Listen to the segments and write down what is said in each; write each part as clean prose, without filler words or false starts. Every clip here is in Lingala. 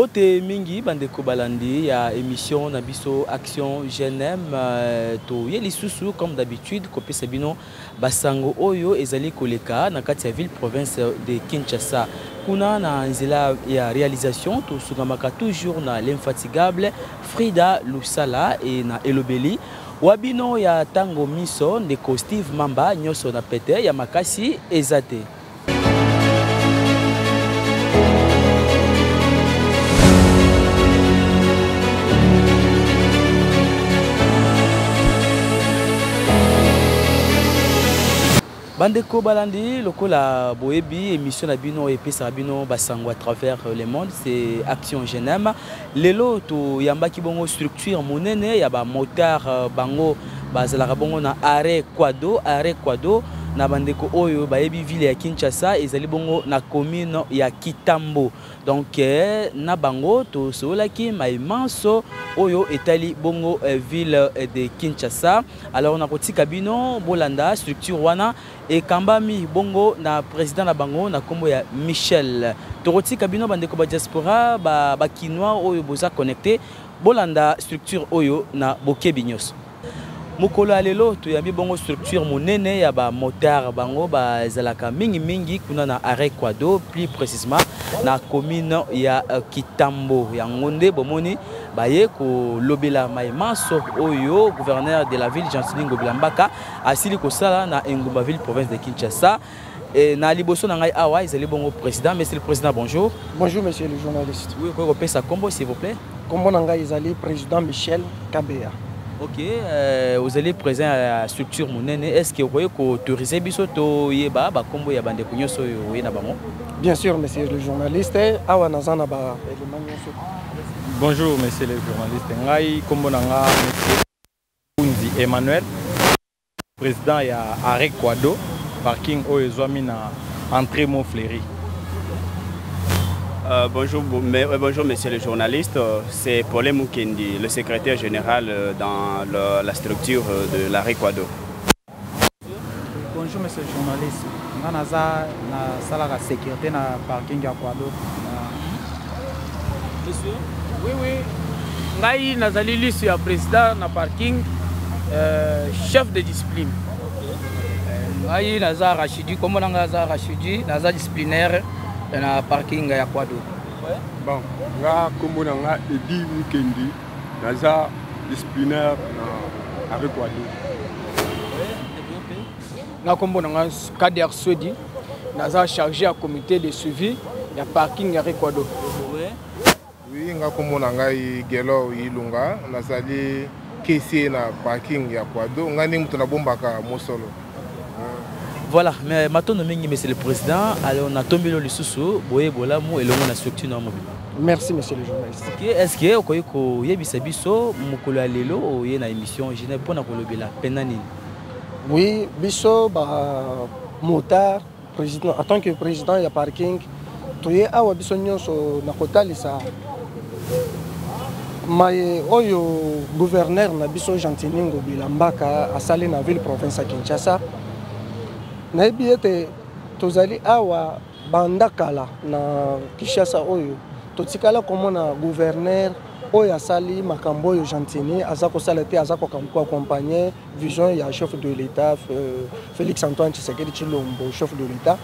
Mbote mingi bandeko balandi ya émission Nabiso Action Jenem to yeli susu comme d'habitude kopé sabino basango oyo ezali koleka na kati ya ville province de Kinshasa kuna na nzela ya réalisation to sukamaka toujours na l'infatigable Frida Lusala et na Elobeli wabino ya tango miso ndeko Steve Mamba nyoso na pete ya makasi ezate. Bandeko balandi lokola boebi émission na bino et sabino basango à travers le monde c'est Action Jenem lelo to yambaki bongo structure monene ya ba motard bango bazala bongo na arrêt Quado na bandeko oyo baebi ville ya Kinshasa ezali bongo na commune ya Kitambo donc na bango to solaki maimanso oyo etali bongo ville de Kinshasa alors na kotika bino bolanda structure wana et kambami bongo na président na bango na kombo ya Michel tokotika bino bandeko ba diaspora ba kinois oyo boza connecté bolanda structure oyo na bokebi nyos mukolo alelo to yambi bongo structure monene ya ba motard bango ba zalaka mingi kuna na arrêt Quado plus précisément na commune ya Kitambo ya ngonde bomoni baye ko lobela maimanso oyo gouverneur de la ville Jean-Sylvain Ngobilambaka asili ko sala na Engumba ville province de Kinshasa et na liboso na ngai awa ezali bongo président. Monsieur le président, bonjour. Bonjour monsieur le journaliste. Oui, ko repé sa combo s'il vous plaît. Combo na ngai ezali président Michel Kabea. Ok, vous allez présent à la structure monene. Est-ce que vous pouvez autoriser bisoto yeba ba kombo ya bande kunyoso yo na bango? Bien sûr monsieur le journaliste. Awa nazana ba élément nyoso. Bonjour monsieur le journaliste. Ngai kombo na nga monsieur Kunzi Emmanuel, président ya arrêt Quado, parking oyo ezwami na entrée Montfleury. Bonjour monsieur le journaliste, c'est Paul Mukendi, le secrétaire général dans la structure de l'arrêt Quado. Bonjour monsieur le journaliste, je suis na salle de sécurité na parking à Quado. Monsieur? Oui. Ngai nazali liste ya président na parking chef de discipline. Ngai naza Rachidi, comme naza Rachidi, naza disciplinaire na parking ya Quado. Bon, nga kombo na nga Edi Mukendi, naza disciplinaire na avec Quado. Nga kombo na nga Kader Swedi, naza chargé à comité de suivi ya parking ya Quado. Oui, nga kombo na nga Gelo Ilunga, nazali kesi na parking ya Quado, nga ni mutu na bombaka mosolo. Voilà, mais maintenant monsieur le président, alors on a tombé le sous boye bolamu et le monde a structure normal. Merci monsieur le journaliste. Est-ce que vous ko yebisa biso mukolo lelo o ye na émission je n'ai pas na kolobela penani? Oui, biso ba motard président en tant que président ya parking toye awa biso nyonso na kotalisa maye oyo gouverneur na biso Jean-Sylvain Ngobilambaka asali na ville province ya Kinshasa. Naibi ete tozali awa bandakala na Kinshasa oyo totikala komona gouverneur oyo asali makambo oyo Jean-Sylvain azako sala te azako accompagner vision ya chef de l'État Félix Antoine Tshisekedi Tshilombo chef de l'État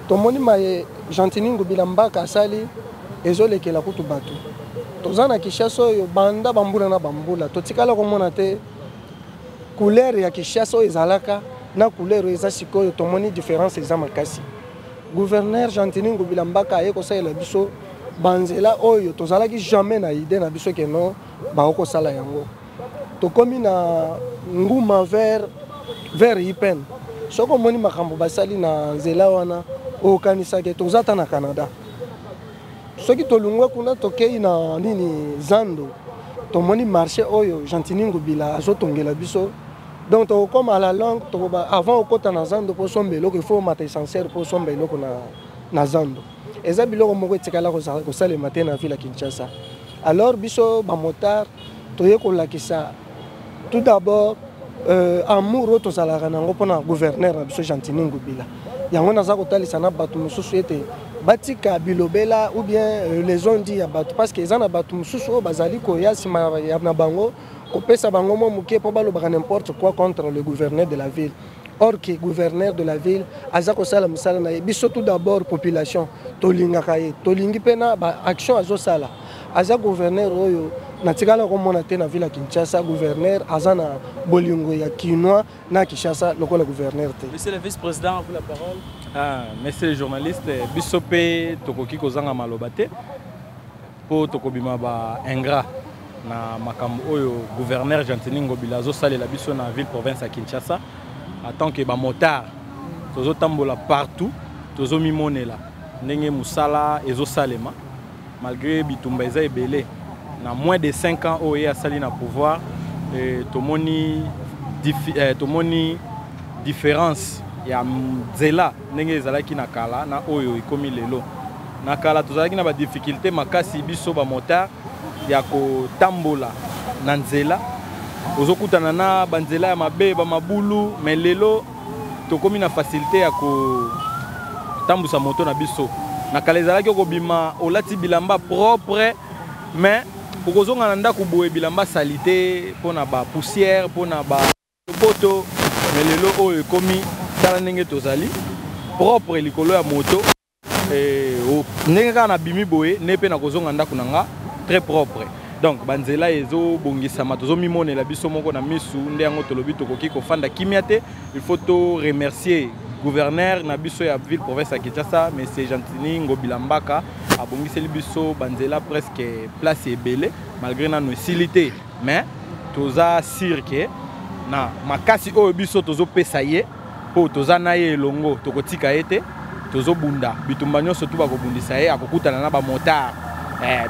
tomoni maye Jean-Sylvain Ngobilambaka asali ezolekela kutu bato tozana Kinshasa oyo banda bambula na bambula totikala komona te couleur ya Kinshasa oyo ezalaka na couleur eza sikoyo tomoni différence eza makasi gouverneur Jean-Sylvain Ngobilambaka aye kosalela biso banzela oyo tozalaki jamais na idée na biso keno baoko sala yango tokomi na nguma vers Ipen soko moni makambo basali na nzela wana okanisaki tozata na Canada soki tolungwa kuna tokei na nini Zando tomoni marché oyo Jean-Sylvain Ngobila azotongela biso. Donc, comme à la langue, avant au côté de Zando, pour son bélo, il faut mater essentiel pour son bélo na Zando. Et ça, bilo comme tu as ko sale matin na ville à Kinshasa. Alors, biso ba motard, toye ko la kisa. Tout d'abord, amour to salara nango pona gouverneur na biso Jean-Sylvain Ngobila. Yango naza ko tali sana batu mususu ete batika bilobela ou bien les ont dit abatu parce que ezana batu mususu bazali ko yasima na bango ko pesa bango mo muke po balo n'importe quoi contre le gouverneur de la ville. Or que gouverneur de la ville azako sala musala na biso tout d'abord population tolinga kaye tolingi pena ba action azo sala aza gouverneur oyo na tikala ko mona te na ville ya Kinshasa gouverneur azana bolingo ya Kinwa na Kinshasa lokola gouverneur te. Monsieur le vice-président, vous la parole. Monsieur le journaliste, bisope tokoki kozanga malobate po tokobima ba ingrat na makambo oyo gouverneur Gentini Ngobila azo salela biso na ville province ya Kinshasa en tant que ba motard tozo tambola partout tozo mimonela ndenge musala ezo salema malgré bitumba eza ebele na moins de 5 ans oyo asali na pouvoir tomoni différence ya nzela ndenge ezalaki na kala na oyo ikomi lelo na kala tozalaki na ba difficulté makasi biso ba motard ya kotambola na nzela ozokutana na banzela ya mabe ba mabulu mais lelo tokomi na facilité ya kotambusa moto na biso na kala ezalaki kobima olati bilamba propre mais okozonga na ndako boye bilamba salité pona ba poussière pona ba boto mais lelo oyo ekomi tala ndenge tozali propre likolo ya moto ndenge kaka na bimi boye ne pe na kozonga ndako nanga très propre donc banzela ezo bongisama tozo mimonela biso moko na misu nde yango tolobi tokoki kofanda kimia te il faut to remercier gouverneur na biso ya ville province ya Kinshasa monsieur Gentini Ngobila Mbaka abongiseli biso banzela presque place ebele malgré nano esilité mais toza sirke na makasi oyo biso tozo pesa ye po toza na ye elongo tokotika ete tozo bunda bitumba nyonso tu bakobundisa ye akokutana na ba motard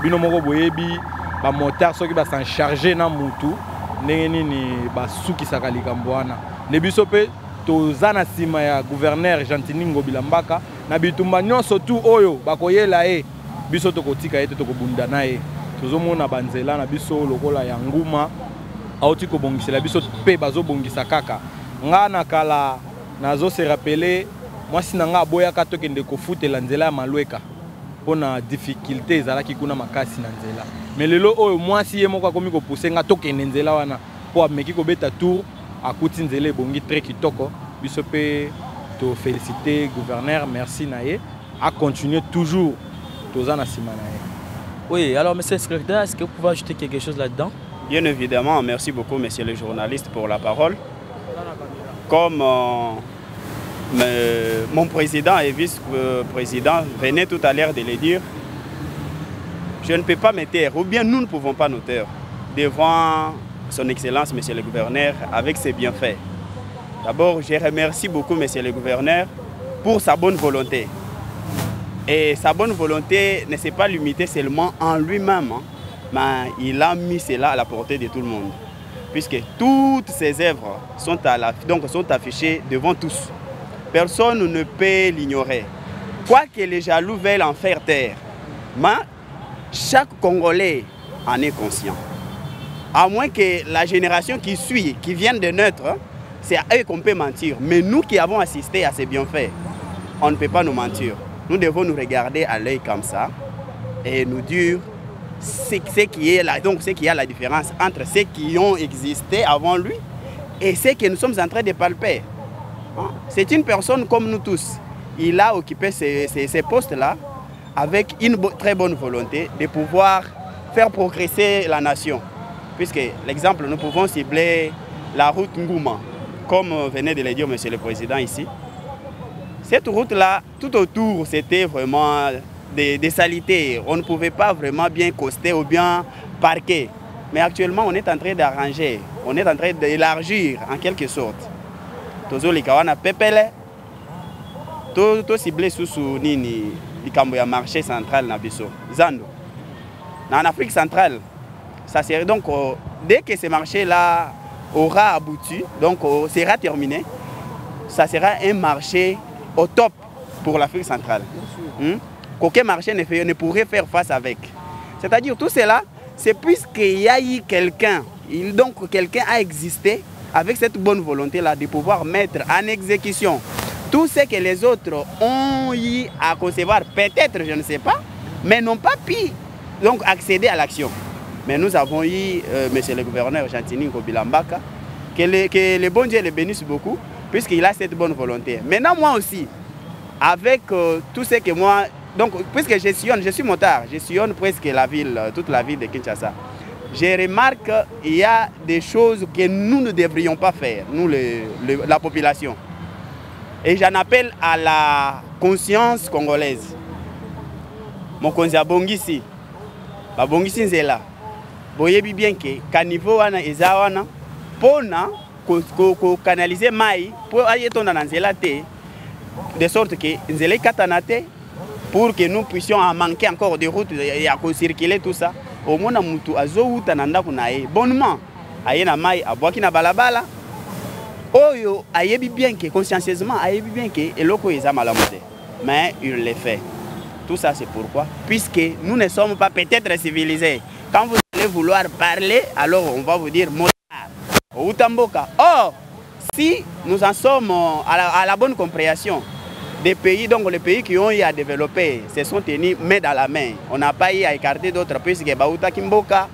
bino moko boyebi ba motard soki ba s'en charger na mutu ndenge nini basukisaka likambo wana ne biso pe toza na sima ya gouverneur Gentini Ngobila Mbaka na bitumba nyonso tu oyo bakoyela ye biso tokotika ete tokobunda na ye tozomona banzela na biso lokola ya nguma auti kobongisela biso pe bazobongisa kaka nga na kala nazo se rappeler mwasi na nga aboyaka tokende kofutela nzela ya malweka pona difficulté ezalaki kuna makasi na nzela mais lelo oyo mwasi ye moko akomi kopousse nga tokende nzela wana po ameki kobeta tour akuti nzela ebongi très kitoko biso pe to féliciter gouverneur merci na ye a continuer toujours toza na sima na ye. Oui, alors monsieur le secrétaire, est-ce que vous pouvez ajouter quelque chose là-dedans? Bien évidemment, merci beaucoup monsieur le journaliste pour la parole. Comme mon président et vice-président venaient tout à l'heure de le dire, je ne peux pas me taire, ou bien nous ne pouvons pas nous taire devant son excellence monsieur le gouverneur avec ses bienfaits. D'abord, je remercie beaucoup monsieur le gouverneur pour sa bonne volonté. Et sa bonne volonté ne s'est pas limitée seulement en lui-même, hein, mais il a mis cela à la portée de tout le monde. Puisque toutes ses œuvres sont affichées devant tous. Personne ne peut l'ignorer. Quoique les jaloux veulent en faire taire, mais chaque Congolais en est conscient. À moins que la génération qui suit, qui vient de naître, c'est à eux qu'on peut mentir. Mais nous qui avons assisté à ces bienfaits, on ne peut pas nous mentir. Nous devons nous regarder à l'œil comme ça et nous dire ce qui est la différence entre ceux qui ont existé avant lui et ceux que nous sommes en train de palper. C'est une personne comme nous tous. Il a occupé ces postes-là avec une très bonne volonté de pouvoir faire progresser la nation. Puisque l'exemple, nous pouvons cibler la route Ngouma, comme venait de le dire monsieur le président ici. Cette route-là, tout autour, c'était vraiment des saletés. On ne pouvait pas vraiment bien coster ou bien parquer. Mais actuellement, on est en train d'arranger, on est en train d'élargir en quelque sorte. Tozo likawana pepele, to ciblé sous nini, likambo ya marché central na biso, Zando. En Afrique centrale, ça serait donc dès que ce marché-là aura abouti, donc sera terminé, ça sera un marché au top pour l'Afrique centrale. Qu'aucun marché ne pourrait faire face avec. C'est-à-dire tout cela, c'est puisqu'il y a eu quelqu'un, donc quelqu'un a existé avec cette bonne volonté-là de pouvoir mettre en exécution tout ce que les autres ont eu à concevoir, peut-être, je ne sais pas, mais n'ont pas pu donc accéder à l'action. Mais nous avons eu, monsieur le gouverneur Jantini Ngobilambaka, que le bon Dieu le bénisse beaucoup, puisqu'il a cette bonne volonté. Maintenant, moi aussi, avec tout ce que moi... Donc, puisque je suis motard, je sillonne presque la ville, toute la ville de Kinshasa. Je remarque qu'il y a des choses que nous ne devrions pas faire, nous, la population. Et j'en appelle à la conscience congolaise. Mon konza bongisi, ba bongisi nzela. Boyebi bien que caniveau wana eza wana pona ko canaliser mai pour ayetonda na nzela te, de sorte que nzela katana te pour que nous puissions en manquer encore de routes et à circuler tout ça. Au moins mutu azouta na ndako na ye bonnement aye na mai abwaki na balabala oyo ayebi bien que consciencieusement ayebi bien que eloko eza malamu te, mais il le fait. Tout ça c'est pourquoi, puisque nous ne sommes pas peut-être civilisés. Quand vous allez vouloir parler, alors on va vous dire motard ou tamboka. Or, si nous en sommes à la bonne compréhension des pays, donc les pays qui ont eu à développer se sont tenus main dans la main. On n'a pas eu à écarter d'autres puisque Baouta Kimboka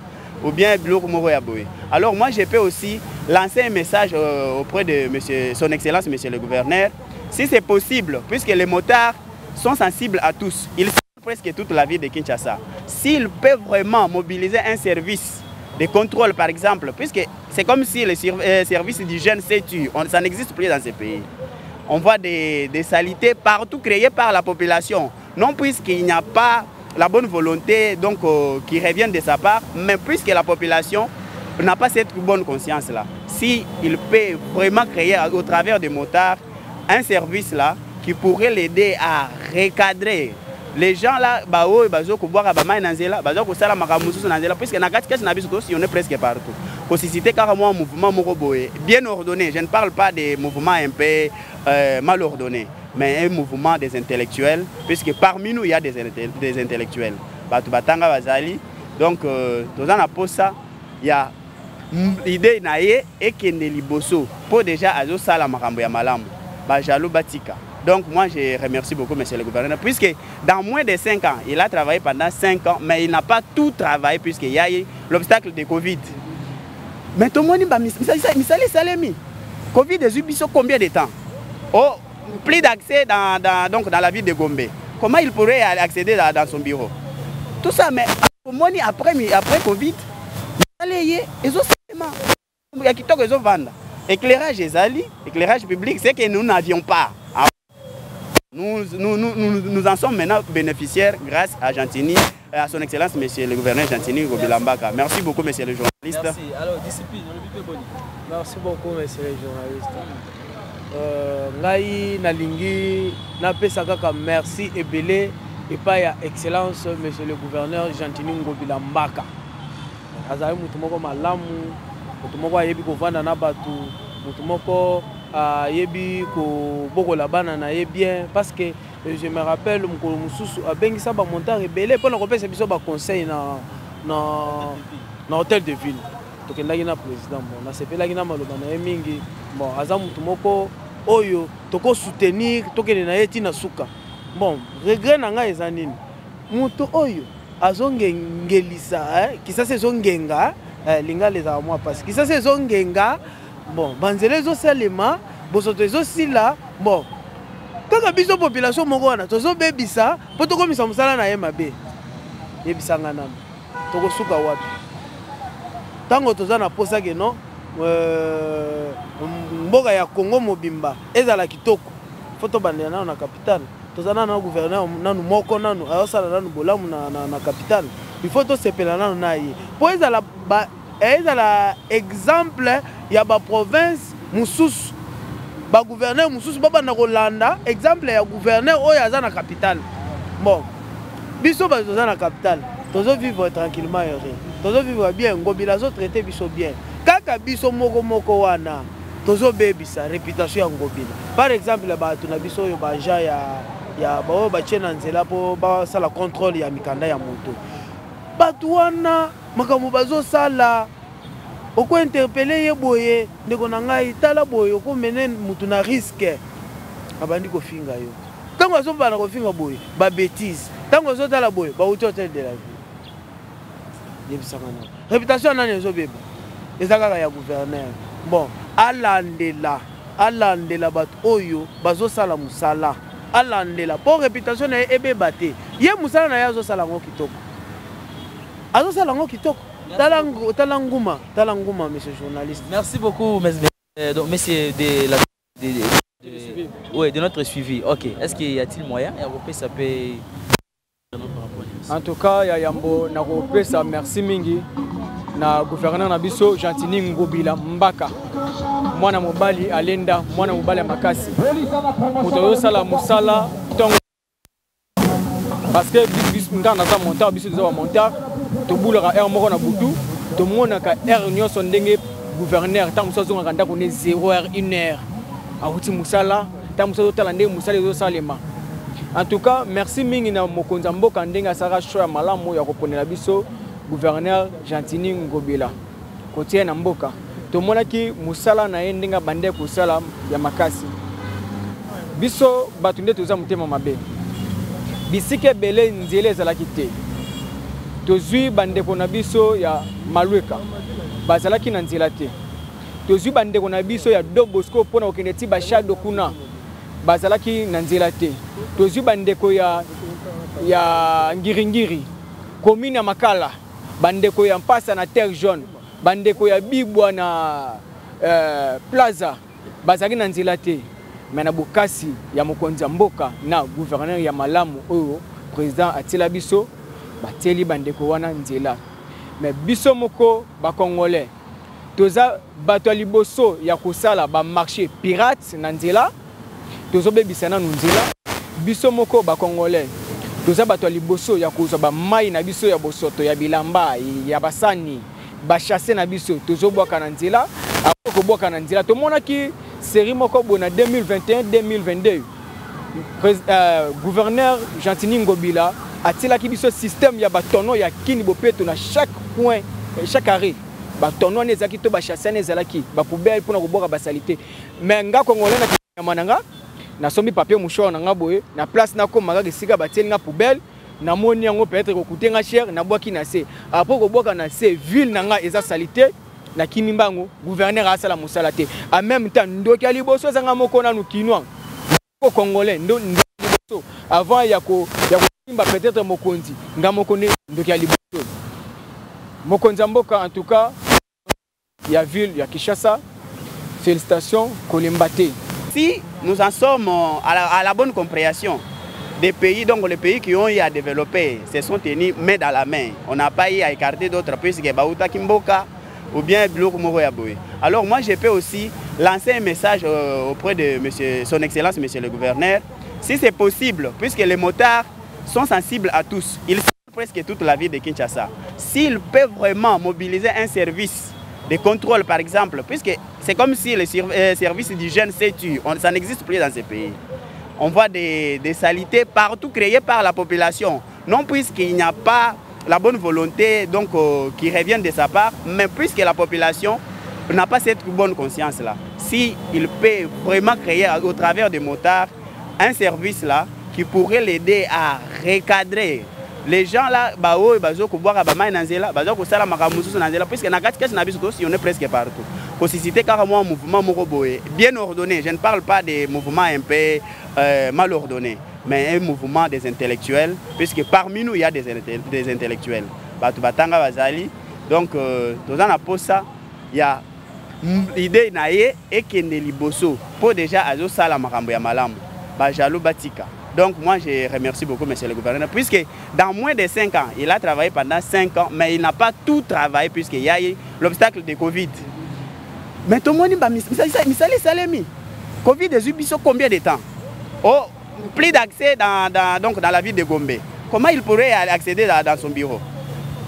ou bien Bloko Moroyaboé. Alors moi je peux aussi lancer un message auprès de son Excellence, Monsieur le Gouverneur, si c'est possible, puisque les motards sont sensibles à tous. Ils sont presque toute la ville de Kinshasa. S'ils peuvent vraiment mobiliser un service de contrôle, par exemple, puisque c'est comme si le service d'hygiène s'est tué, ça n'existe plus dans ces pays. On voit des saletés partout créées par la population. Non puisqu'il n'y a pas la bonne volonté donc, qui revient de sa part, mais puisque la population n'a pas cette bonne conscience-là. Si il peut vraiment créer au travers des motards un service là qui pourrait l'aider à recadrer les gens là, puisque on est presque partout. Un mouvement bien ordonné. Je ne parle pas des mouvements un peu mal ordonnés, mais un mouvement des intellectuels, puisque parmi nous il y a des intellectuels. Donc, il y a l'idée et que Neliboso pour déjà azo sala makambo ya malamu ba jalo batika. Donc moi je remercie beaucoup monsieur le gouverneur puisque dans moins de 5 ans, il a travaillé pendant 5 ans mais il n'a pas tout travaillé puisqu'il y a eu l'obstacle de Covid. Mais tout le monde ba misali salemi. Covid a subi combien de temps? Oh, plus d'accès dans la ville de Gombe. Comment il pourrait accéder dans son bureau? Tout ça mais après Covid, éclairage ezali, éclairage public, c'est que nous n'avions pas. Nous en sommes maintenant bénéficiaires grâce à Jantini, à son Excellence, Monsieur le Gouverneur Jantini Ngobilambaka. Merci beaucoup, Monsieur le journaliste. Merci. Alors, discipline, merci beaucoup, Monsieur le journaliste. Ngai nalingi na pesa kaka merci ebele et pas ya Excellence, Monsieur le Gouverneur Jantini Ngobilambaka. Azali mutu moko malamu, mutu moko ayebi kovanda na batu, mutu moko ayebi ko bokola bana na ye bien parce que je me rappelle mukolo mususu abengisa ba montant rebelle pour na kopesa biso ba conseil na hôtel de ville. Tokendaki na président bon na sepelaki na maloba na ye mingi bon aza mutu moko oyo toko soutenir tokende na ye tina suka. Bon regret na nga eza nini? Mutu oyo azongengelisa kisasa ezongenga linga leza moi parce que kisasa ezongenga bon banzele ezosalema bosoto ezosila bon kaka biso population moko wana tozobebisa po tokomisa mosala na ye mabe yebisanga nano tokosuka wapi ntango toza na posa ke no mboka ya Congo mobimba ezala kitoko fo tobandela nano na capitale tozana na gouverneur nanu moko nanu ayosala nanu bolamu na capitale il faut tosepela nanu na ye po ezala exemple ya ba province mususu ba gouverneur mususu babanda kolanda exemple ya gouverneur oyo aza na capitale. Bon biso bazoza na capitale tozo vivre tranquillement heureux, tozo vivre bien, ngobila zo traiter biso bien kaka biso moko wana tozo bebisa réputation ya ngobila. Par exemple bato na biso oyo banja ya bao bachena nzela po basala contrôle ya mikanda ya moto bato wana makambo bazosala oko interpeller ye boye ndeko na ngai tala boye oko menen mutu na risque abandi kofinga yo tango azobana kofinga boye ba bêtise tango azotala boye ba uti hôtel de la ville yebisaka na réputation nani ezobeba eza kaka ya gouverneur bon alandela bato oyo bazosala musala alandela po réputation na ebeba te ye musala na ye azosala ngo kitoko tala nguma monsieur journaliste. Merci beaucoup donc monsieur de notre suivi. OK, est-ce qu'il y a-t-il moyen ya ça peut en tout cas ya yambo na kopesa merci mingi na gouverneur na biso Gentini Ngobila Mbaka mwana mobali alenda mwana mobali makasi moto yo sala musala tongo parce que bis ngana za monteur biso za monteur to boulera air moko na butu to mona ka air nyonso ndenge gouverneur ta muso zonga ndako ne 0h 1h awuti musala ta muso tala ndenge musala zo salema. En tout cas merci mingi na mokonza mboka ndenge asaka show ya malamu ya koponela biso gouverneur Gentini Ngobila kotie na mboka to mona ki musala na ndenge bande kusala ya makasi biso batunde toza mutema mabe bisike bele nzele ezalaki te tozwi bandeko na biso ya malweka bazalaki na nzela te tozwi bandeko na biso ya Dobosco pona okende ti bashado kuna bazalaki na nzela te tozwi bandeko ya ngiringiri commune ya Makala bandeko ya Mpasa na terre jaune bandeko ya Bibwa na plaza bazalaki na nzela te mais na bokasi ya mokonzi mboka na gouverneur ya malamu oyo président atila biso bateli bandeko wana nzela mais biso moko ba congolais toza bato liboso ya kosala ba marché pirate na nzela tozo bebisana na nzela biso moko ba congolais toza bato liboso ya kozwa ba mai na biso ya bosoto ya bilamba ya basani ba chasser na biso tozo bwaka na nzela ako bwaka na nzela to monaki série moko bona 2021-2022 gouverneur Gentini Ngobila atila ki biso système ya batono ya kini bopeto na chaque coin chaque arrêt batono nezaki to ba chasser nezalaki ba poubelle pour na koboka ba salité mais nga congolais na mananga na sombi papier mouchoir na nga boye na place na ko maga kisika bateli nga poubelle na moni yango peut-être ko coûter nga cher na boki na se après ko boka na se ville na nga eza salité na kimimbango gouverneur asala musala te en même temps ndoki ali boso zanga moko na nukinwa ko congolais ndo liboso avant ya ko imba peut-être mokonzi nga mokone ndoki ali boso mokonzi mboka en tout cas ya ville ya Kinshasa félicitations Kolimbate. Si nous en sommes à la bonne compréhension des pays, donc les pays qui ont eu à développer se sont tenus main dans la main. On n'a pas eu à écarter d'autres puisque Baouta Kimboka ou bien Biloko Moro Yaboé. Alors moi je peux aussi lancer un message auprès de son Excellence, Monsieur le Gouverneur, si c'est possible, puisque les motards sont sensibles à tous, ils sont presque toute la ville de Kinshasa. S'ils peuvent vraiment mobiliser un service de contrôle par exemple, puisque c'est comme si le service d'hygiène s'est tué, ça n'existe plus dans ces pays. On voit des saletés partout créées par la population, non puisqu'il n'y a pas la bonne volonté donc, qui revient de sa part, mais puisque la population n'a pas cette bonne conscience-là. S'il peut vraiment créer au travers des motards un service là qui pourrait l'aider à recadrer les gens là, puisque on est presque partout. Pour citer carrément un mouvement bien ordonné, je ne parle pas des mouvements un peu mal ordonnés, mais un mouvement des intellectuels, puisque parmi nous il y a des intellectuels. Donc, dans ça, il y a l'idée et qui est liboso pour déjà azo sala makambo ya malamu ba jalo batika. Donc moi je remercie beaucoup monsieur le gouverneur puisque dans moins de 5 ans, il a travaillé pendant 5 ans mais il n'a pas tout travaillé puisqu'il y a eu l'obstacle de Covid. Mais tout le monde misali salemi. Covid a subi combien de temps? Oh, plus d'accès dans la ville de Gombe. Comment il pourrait accéder dans son bureau?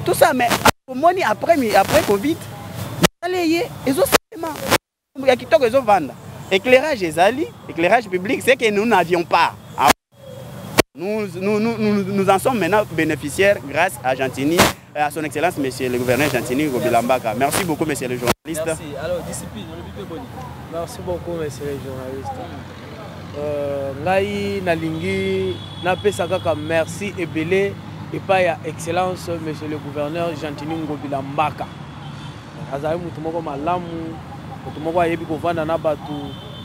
Tout ça mais après Covid, éclairage ezali, éclairage public, c'est que nous n'avions pas. Nous en sommes maintenant bénéficiaires grâce à Gentini, à son Excellence, Monsieur le Gouverneur Gentini Ngobila Mbaka. Merci beaucoup, Monsieur le journaliste. Merci. Alors, discipline, merci beaucoup, Monsieur le journaliste. ngai nalingi napesa kaka merci ebele epai ya excellence monsieur le gouverneur Gentini Ngobila Mbaka. Azali mutu moko malamu, mutu moko ayebi kovanda na batu,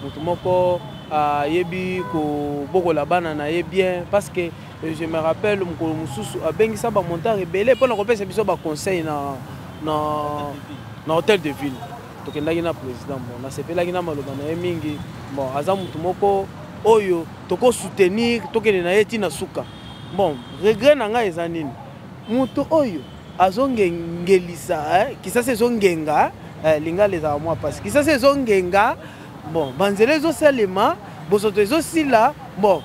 mutu moko ayebi ko bokola bana na ye bien parce que je me rappelle mukolo mususu abengisa ba monteur ebele pona kopesa biso ba conseil na hôtel de ville. Tokendaki na président bon na sepelaki na maloba na ye mingi bon aza mutu moko oyo toko soutenir tokende na ye tina suka. Bon regret na nga eza nini mutu oyo azongengelisa kisasa ezongenga linga leza moi parce que kisasa ezongenga bon banzela ezosalema bosoto ezosila bon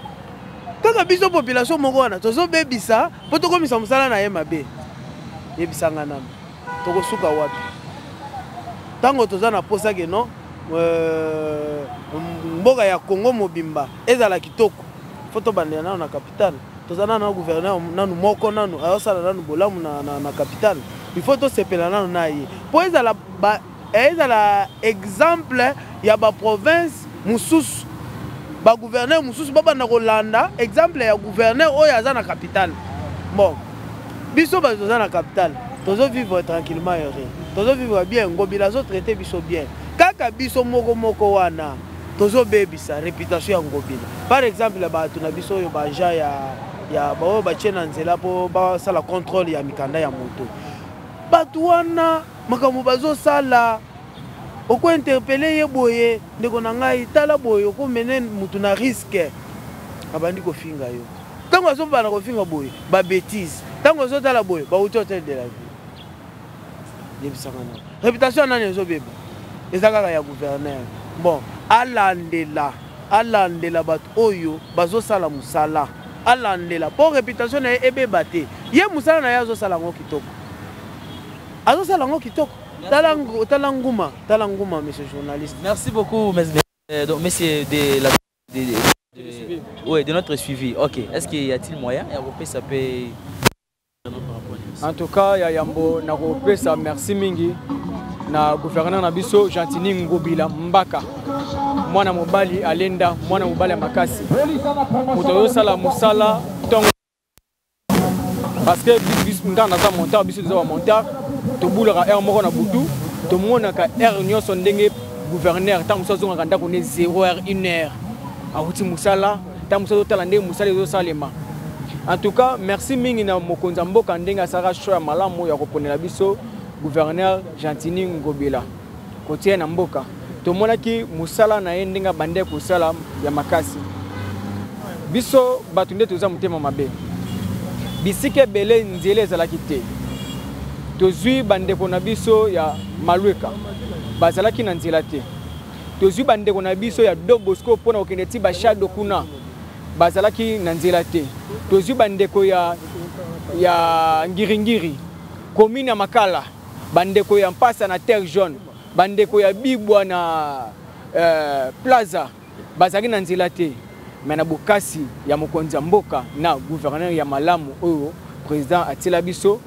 kaka biso population moko wana tozobebisa po tokomisa mosala na ye mabe yebisanga nano tokosuka wapi tango toza na posa ke non mboka ya Congo mobimba ezala kitoko fo tobandela nano na capitale tozana na gouverneur nanu moko nanu ayosala nanu bolamu na capitale il faut tosepela nanu na ye po ezala exemple ya ba province mususu ba gouverneur mususu babanda kolanda exemple ya gouverneur oyo aza na capitale bon biso bazoza na capitale tozo vivre tranquillement heureux tozo vivre bien Ngobila zo traiter biso bien kaka biso moko wana tozo bebisa réputation ya Ngobila par exemple ba tuna biso yo banja ya bao bachena nzela po ba sala contrôle ya mikanda ya moto batu wana makambo bazo sala oko interpeller ye boye ndeko na ngai tala boye oko menen mutu na risque abandi ko finga yo tango azo bana ko finga boye ba bêtise tango azo tala boye ba hôtel de la vie yebisanga réputation nani azo beba ezaka ya gouverneur bon alandela batu oyo bazo sala musala alandela pour réputation na ebeba te ye musala na yazo sala ngo kitoko azo sala ngo kitoko talanguma monsieur journaliste. Merci beaucoup donc monsieur de notre suivi. OK, est-ce qu'il y a-t-il moyen ya ça peut en tout cas ya yambo na kopesa merci mingi na gouverneur na biso Gentini Ngobila Mbaka mwana mobali alenda mwana mobali makasi moto yo sala musala tongo parce que bis ngana za monteur biso za monteur to boulera air moko na butu to mona ka air nyonso ndenge gouverneur ta muso zonga ndako ne 0h 1h awuti musala ta muso tala ndenge musala zo salema. En tout cas merci mingi na mokonza mboka ndenge asara choix malamu ya koponela biso gouverneur Gentini Ngobila kotie na mboka to mona ki musala na ndinga bande ko sala ya makasi biso batunde toza mutema mabe bisike bele nzele ezalaki te tozwi bandeko na biso ya Malweka bazalaki na nzela te tozwi bandeko na biso ya Dobosco pona okende ti bashado kuna bazalaki na nzela te tozwi bandeko ya Ngiringiri commune ya Makala bandeko ya Mpasa na Terre Jaune bandeko ya Bibwa na Plaza bazalaki na nzela te mais na bokasi ya mokonzi mboka na gouverneur ya malamu oyo président atela biso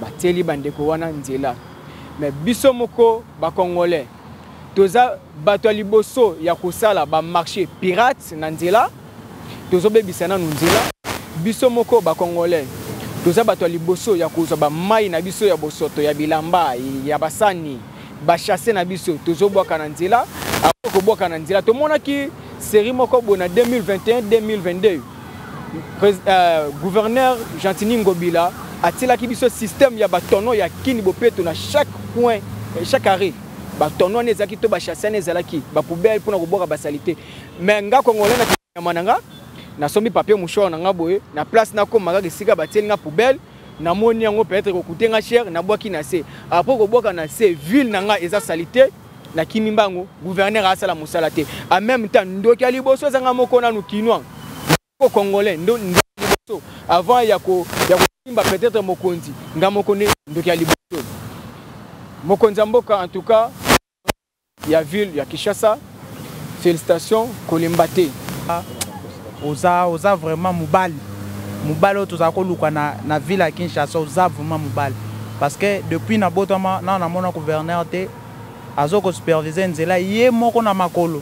bateli bandeko wana nzela mais biso moko ba congolais toza bato liboso ya kosala ba marché pirate na nzela tozo bebisa na nzela biso moko ba congolais toza bato liboso ya kozwa ba mai na biso ya bosoto ya bilamba ya basani ba chasser na biso tozo bwaka na nzela ako bwaka na nzela to monaki série moko bona 2021-2022 gouverneur Gentini Ngobila atila ki biso système ya batono ya kini bopeto na chaque coin chaque arrêt batono nezaki to ba chasser nezalaki ba poubelle pour na koboka ba salité mais nga congolais na mananga na sombi papier mouchoir na nga boye na place na ko maga kisika bateli nga poubelle na moni yango peut-être ko coûter nga cher na boki na se après ko boka na se ville na nga eza salité na kimimbango gouverneur asala musala te en même temps ndoki ali boso zanga moko na nukinwa ko congolais ndo liboso avant ya ko imba peut-être mokonzi nga mokone ndoki ali boso mokonzi mboka en tout cas ya ville ya Kinshasa félicitations kolimbate oza vraiment mubali oza ko luka na ville ya Kinshasa oza vraiment mubali parce que depuis na botama na mona gouverneur te azoko superviser nzela ye moko na makolo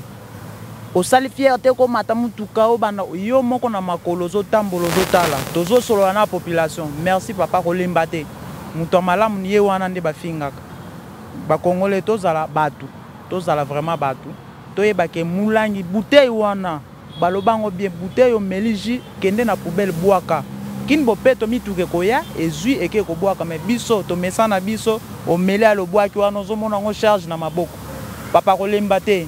osali fierté komata mutuka obanda yo moko na makolo ozotambola ozotala tozosolola na population. Merci papa kolemba te moto malamu ni ye wana nde bafingaka bakongole tozala batu tozala vraiment batu toyebake mulangi bouteille wana balobango bien bouteille omeliji kende na poubelle bwaka kini bopeto mituke koya ezui eke kobwaka me biso tomesana biso omeli alobwaki wana ozomona ngo charge na maboko papa kolemba te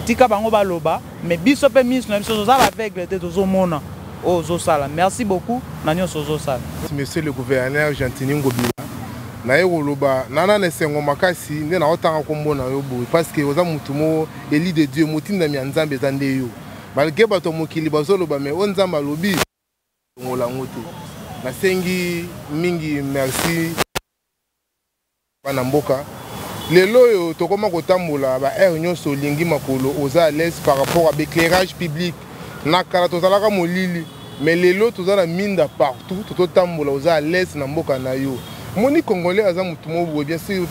tika bango baloba mais biso pe ministre na biso tozala aveugle te tozomona ozosala. Merci beaucoup na nyonso ozosala. Monsieur le gouverneur Gentini Ngobila naye koloba nana nesengo makasi nde na otanga kombona yo boy parce que oza mutu mo eli de Dieu mutinda mi nzambe zande yo balke bato mokili bazoloba mais on nzamba lobi ngola ngote nasengi mingi merci bana mboka lelo yo tokoma kotambola ba air nyonso lingi makolo oza à l'aise par rapport à l'éclairage public na kala tozalaka molili mais lelo tozala minda partout totambola oza à l'aise na mboka na yo moni congolais aza mutu mo bien sûr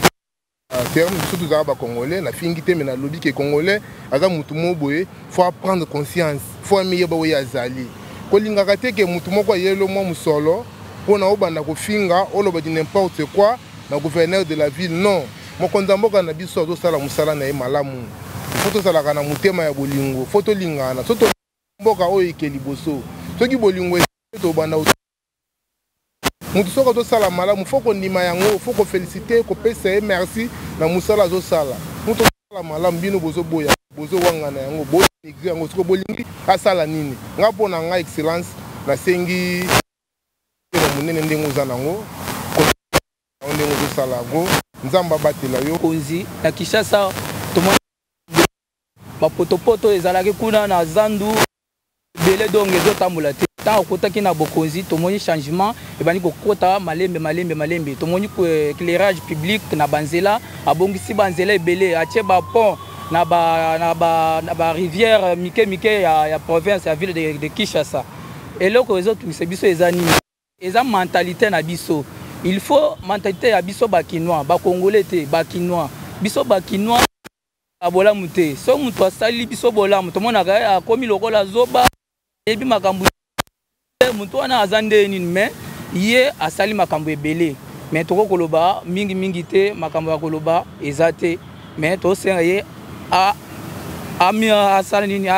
terme surtout za ba congolais na fingité mais na lobby que congolais aza mutu mo boye faut prendre conscience faut amiye ba we azali kolinga kate ke mutu moko yelo mo musolo pona obanda ko finga oloba di n'importe quoi na gouverneur de la ville non mokonza mboka na biso zo sala musala na ye malamu faut sala kana mutema ya bolingo faut to lingana soto mboka oyo ikeli boso soki bolingo to banda mutu soko to sala malamu faut ko ndima yango faut ko féliciter ko pesa merci na musala zo sala mutu sala malamu bino bozo boya bozo wanga na yango bo nigri yango soko bolingi asala nini ngapo na nga excellence na sengi na munene ndengo za nango ko ndengo zo sala go nzamba batela yo konzi na Kinshasa tomo mapotopoto ezalaki kuna na zandu bele donc ezotambola te tant okotaki na bokonzi tomoni changement ebani kokota malembe tomoni ko éclairage public na banzela abongisi banzela ebele atie ba pont na ba rivière mike ya province ya ville de Kinshasa eloko ezotukisa biso ezani eza mentalité na biso. Il faut mentalité ya biso bakinois ba congolais te bakinois biso bakinois abola muté so muto asali biso bola muto mona ka akomi lokola zoba ebi makambu muto wana azande nini mais ye asali makambu ebele mais toko koloba mingi te makambu ya koloba ezate mais to senga ye ami asali nini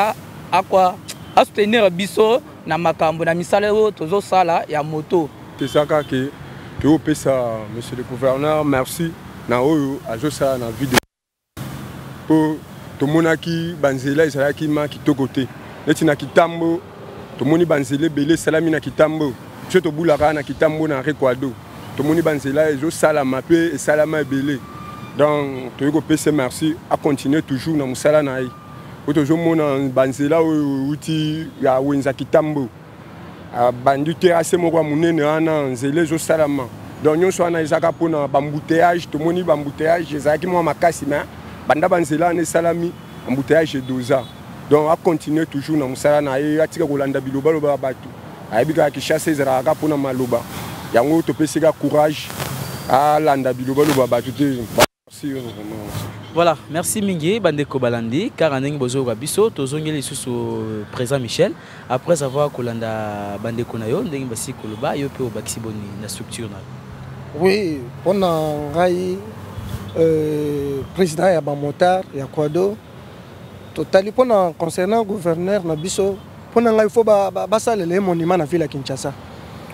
akwa a soutenir biso na makambu na misala yo tozo sala ya moto tesaka ke to pesa monsieur le gouverneur merci na oyo azosa na vidéo po tomonaki banzela ezalaki ma kitoko te neti na kitambo tomoni banzela ebele salami na kitambo so tobulaka na kitambo na Rekwado tomoni banzela ezosalama mpe esalama ebele donc toyei kopesa merci a continuer toujours na mosala na ye po tozomona banzela oyo uti ya wenza kitambo bandi terrasse moko ya monene wana nzela ezosalama donc nyonso wana ezaka mpona bambouteillage tomoni bambouteillage ezalaki mwa makasi me banda banzela wana esalami embouteillage edoza donc acontinue toujours na mosala na ye atika kolanda bilobaloba ya bato ayebi kaka Kinshasa ezalaka mpona maloba yango topesika courage alanda bilobaloba ya bato te. Voilà, merci Mingi, Bandeko Balandi, car en Bozo Gabiso, Tozongeli sous présent Michel, après avoir Kolanda Bandeko Nayo, Ndeng Basi Koloba, Yopo Baxiboni, la structure. Oui, on a président Yabamotar, Yakwado, totali concernant le gouverneur Nabiso, il faut basaler les monuments dans la ville de Kinshasa.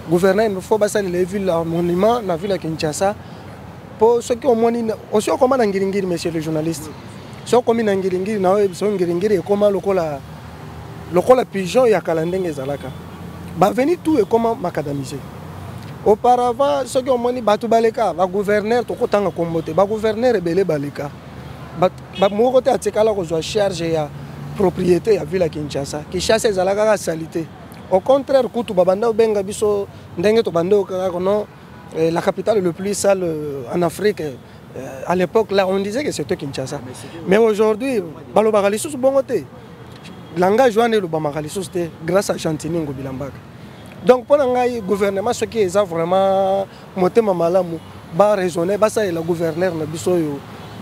Gouverneur, il faut basaler les monuments dans la ville de Kinshasa. Pour ceux qui ont monné, aussi comment n'angiringiri, monsieur le journaliste. Ceux qui ont n'angiringiri, na eux sont n'angiringiri et comment le pigeon y a kalandenge zalaka. Bah venir tout et comment macadamiser. Auparavant, ceux qui ont monné batu baleka, ba gouverneur to kotanga kombote, ba gouverneur ebele baleka. Ba mo côté atikala ko zo charge ya propriété ya ville Kinshasa. Kinshasa zalaka ka salité. Au contraire, kutu babanda benga biso ndenge to bando ka non. La capitale le plus sale en Afrique, à l'époque, là, on disait que c'était Kinshasa. Mais aujourd'hui, Balobaralissus bongote. Langage joane le Bamaralissus grâce à Gentini Ngobilambaka. Donc, pour le gouvernement, ce qui est vraiment monté Mamalamu, va raisonner, ça est le gouverneur, biso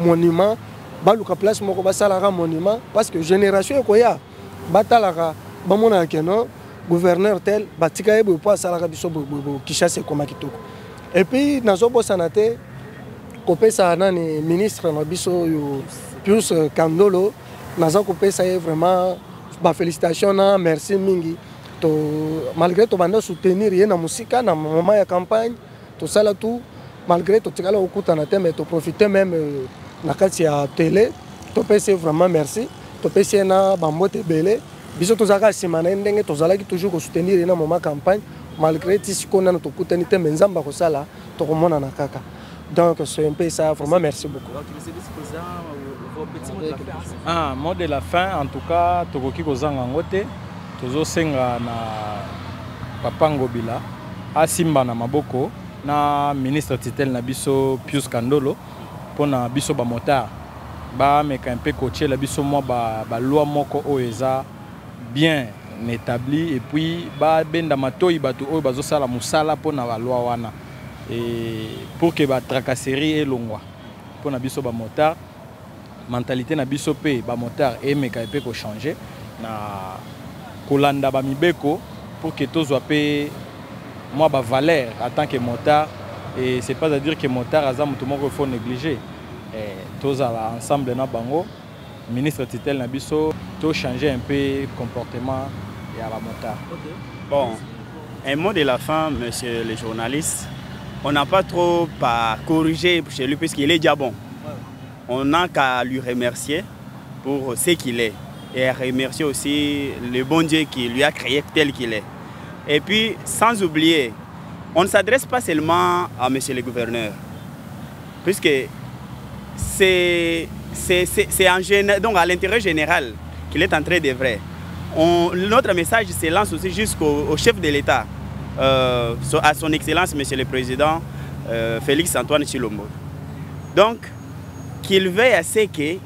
monument, baluka place moko basalaka monument parce que génération ekoya batalaka bamona ke non gouverneur tel batika yebo po asalaka biso Kinshasa koma kitoko. Et puis nazobosana te kopesa nani ministre na biso yo Pius Kandolo naza kopesa vraiment ba félicitations na merci mingi to malgré to banda soutenir ye na musika na moment ya campagne to sala tout malgré to tikala okutana te mais to profiter même na kati ya télé to pesa vraiment merci to pesa na bambote belé biso tozaka simana ndenge tozalaki toujours ko soutenir na moment campagne malgré tisiko na to kutani te menzamba ko sala to komona na kaka. Donc c'est un peu ça, vraiment merci beaucoup. Mot de la fin, en tout cas, tokoki kozanga ngote, tozo senga na Papa Ngobila, asimba na maboko na ministre titel na biso Pius Kandolo pona biso ba motard ba meka un peu coacher la biso moi ba loi moko oeza bien établi et puis ba benda matoi batu o bazo sala musala pona ba loi wana et pour que ba tracasserie elongwa pona biso ba motard mentalité na biso pe ba motard et meka un peu ko changer na kolanda ba mibeko pour que tozwa pe moi ba valeur en tant que motard et c'est pas à dire que motard azam tout monde faut négliger tous ensemble na bango ministre titel na biso to changer un peu comportement et à la motard. Okay. Bon, un mot de la fin, monsieur le journaliste. On n'a pas trop à corriger chez lui puisqu'il est déjà bon. On n'a qu'à lui remercier pour ce qu'il est et à remercier aussi le bon Dieu qui lui a créé tel qu'il est. Et puis, sans oublier, on ne s'adresse pas seulement à monsieur le gouverneur, puisque c'est donc à l'intérêt général qu'il est en train d'œuvrer. Notre message se lance aussi jusqu'au chef de l'État, à son Excellence, monsieur le Président Félix Antoine Tshilombo. Donc, qu'il veille à ce que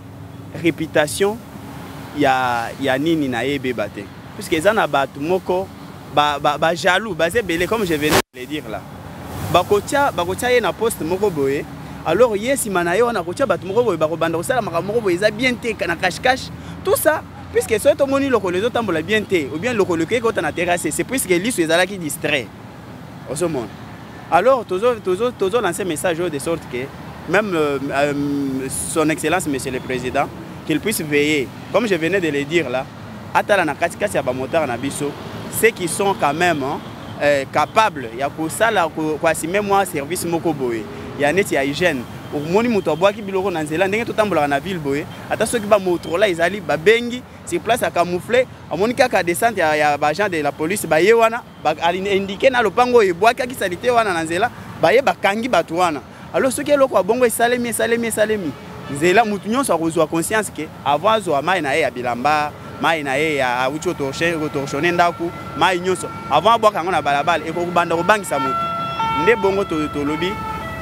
réputation, il y a nini na ebe bate. Puisque les gens moko ba jaloux, comme je venais de le dire là. Bakotia na poste moko boye. Alors yes imanayo na kotia bat moko boye bakobanda kosala makamoko boye za bien te kana cache tout ça puisque soit to moni lokolo zo tambola bien te ou bien lokolo ke ko na terrasse c'est puisque liso ezala qui distrait au ce monde. Alors tozo lancer message de sorte que même son excellence monsieur le président qu'il puisse veiller comme je venais de le dire là atala na kati ya ba motard na biso ceux qui sont quand même capables ya ko sala ko assumer moi service moko boye ya neti ya hygiène au moni muto abwaki biloko na nzela ndenge totambola na ville boye ata soki ba moto là izali ba bengi sur place à camoufler amoni kaka descente ya ba agent de la police ba ye wana ba indiquer na lopango e bwaki ki salite wana na nzela ba ye ba kangi batu wana alors soki eloko abongo esalemi nzela mutu nyonso akozwa conscience que avant zo mai na ye ya bilamba mai na ye ya ucho torshone ndaku mai nyonso avant abwaka ngo na balabala e ko kubanda ko bangisa mutu nde bongo to lobi.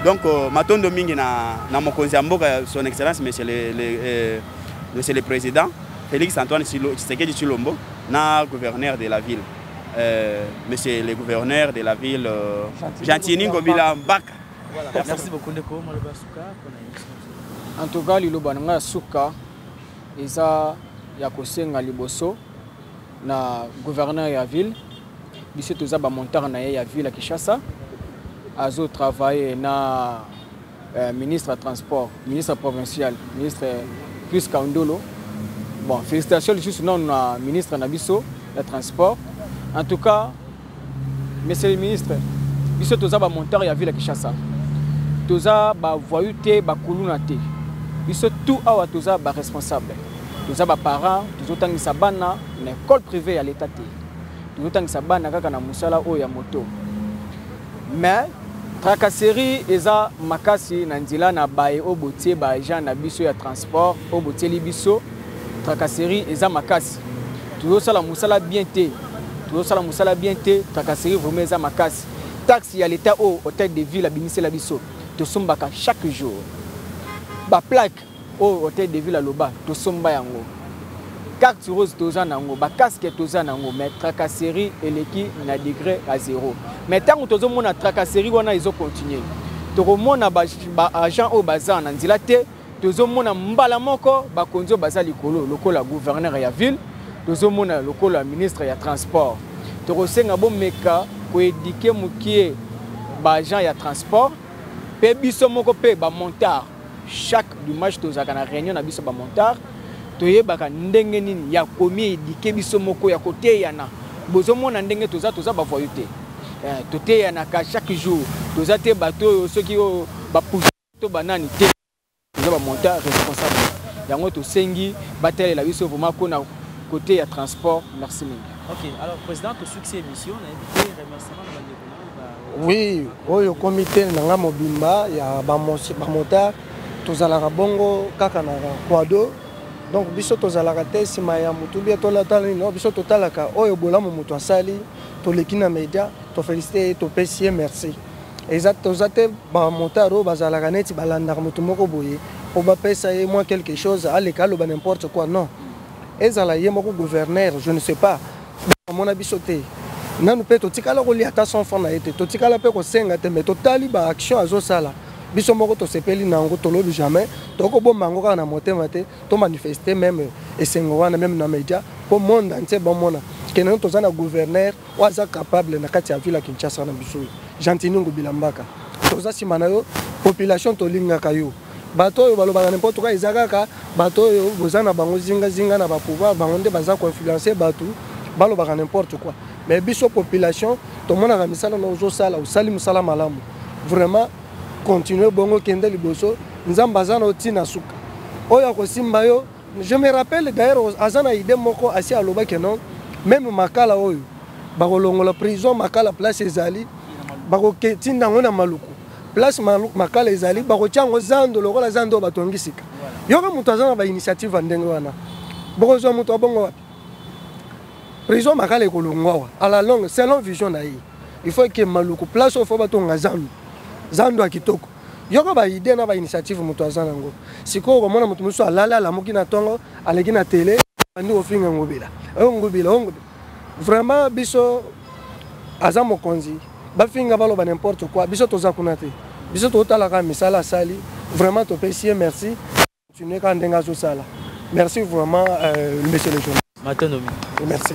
Donc, matondo mingi na mokonzi ya mboka son excellence monsieur le président Félix Antoine Tshisekedi Tshilombo na gouverneur de la ville monsieur le gouverneur de la ville Gentini Ngobila Mbaka. Voilà. Merci beaucoup Ndeko Maloba Suka. En tout cas liloba nga Suka eza ya kosenga liboso na gouverneur ya ville biso toza ba montar na ya ville ya Kinshasa. Azo travailler na ministre de transport, ministre provincial, ministre Pius Kandolo. Bon, félicitations juste non ministre Nabiso de transport. En tout cas, monsieur le ministre, biso toza ba montar ya ville Kinshasa. Toza ba voyouté ba kuluna te. Biso tout awa toza ba responsable. Toza ba parents, tozo tangisa bana na école privée ya l'état te. Tozo tangisa bana kaka na musala o ya moto. Mais tracasserie eza makasi na nzela na bae o botie ba agent na biso ya transport o botie libiso tracasserie eza makasi toujours sala musala bien te tracasserie vraiment eza makasi taxe ya l'état au hôtel de ville abimisi la biso to sombaka chaque jour ba plaque au hôtel de ville à loba to somba yango carte rose toza nango ba casque toza nango mais tracasserie eleki na degré à 0 mais tant que tozo mona tracasserie wana izo continuer to remona ba agent au bazar na nzila te tozomona mbala moko bakonzi baza likolo lokola gouverneur ya ville tozomona lokola ministre ya transport tokosenga bomeka koédike mokie baagent ya transport pe biso moko pe bamontard chaque dimanche tozalaka na réunion na biso bamontard toyebaka ndenge nini ya komi édike biso moko ya koteyana bozomona ndenge toza bavoyo te toteyanaka chaque jour toza te bato oyo soki oyo bapousse to banani te toza bamontard responsable yango tosengi batelela biso vraiment kona côté ya transport. Merci mingi. Ok, alors président, tu succès émission, on a invité remerciement de oui, au comité nanga mobimba ya bamotard tozalaka bongo kaka na kwado donc biso tozalaka te sima ya mutu bia tolatala no biso totalaka oyo bolamu mutu asali toleki na média to féliciter to pesier merci exact tozate bamotard oyo bazalaka neti balandaka mutu moko boye po bapesa ye moi quelque chose aleka aloba n'importe quoi non ezala ye moko gouverneur je ne sais pas mona biso te nanu pe totikala ko liata son fond na ete totikala pe ko senga te mais totali ba action azosala biso moko to sepeli nango tolobi jamais toko bomba ngo kana motema te to manifester même esengo wana même na média pour monde entier bomona kena tozana gouverneur waza capable na kati ya ville Kinshasa na biso Jantiningo Bilambaka toza simana yo population tolingaka yo bato oyo balobaka n'importe quoi ezakaka bato oyo bozana bango zinga na ba pouvoir bango nde baza ko influencer bato balobaka n'importe quoi mais biso population to mona ka misala na ozosala osali musala malamu vraiment continuer bongo kende liboso nzamba zana otina suka oyo ko simba yo je me rappelle d'ailleurs azana idée moko asi aloba que non même makala oyo bakolongola prison makala place ezali bako ketinda ngona maluku place makala ezali bakochango zando lokola zando batongisika yoka mutu azana ba initiative ndenge wana bokozwa mutu abongo wapi prison makala ekolongwa à la longue selon vision na ye il faut que maluku place au faut batonga zando akitoko yoka ba idée na ba initiative mutu azana ngo siko ko mona mutu muso alala la mokina tongo aleki na télé andi ofinga ngobila vraiment biso azamo konzi bafinga baloba n'importe quoi biso toza kuna te biso totalaka misala sali vraiment to pesier merci continuer quand ndenga zo sala merci vraiment monsieur le journaliste Matanomi merci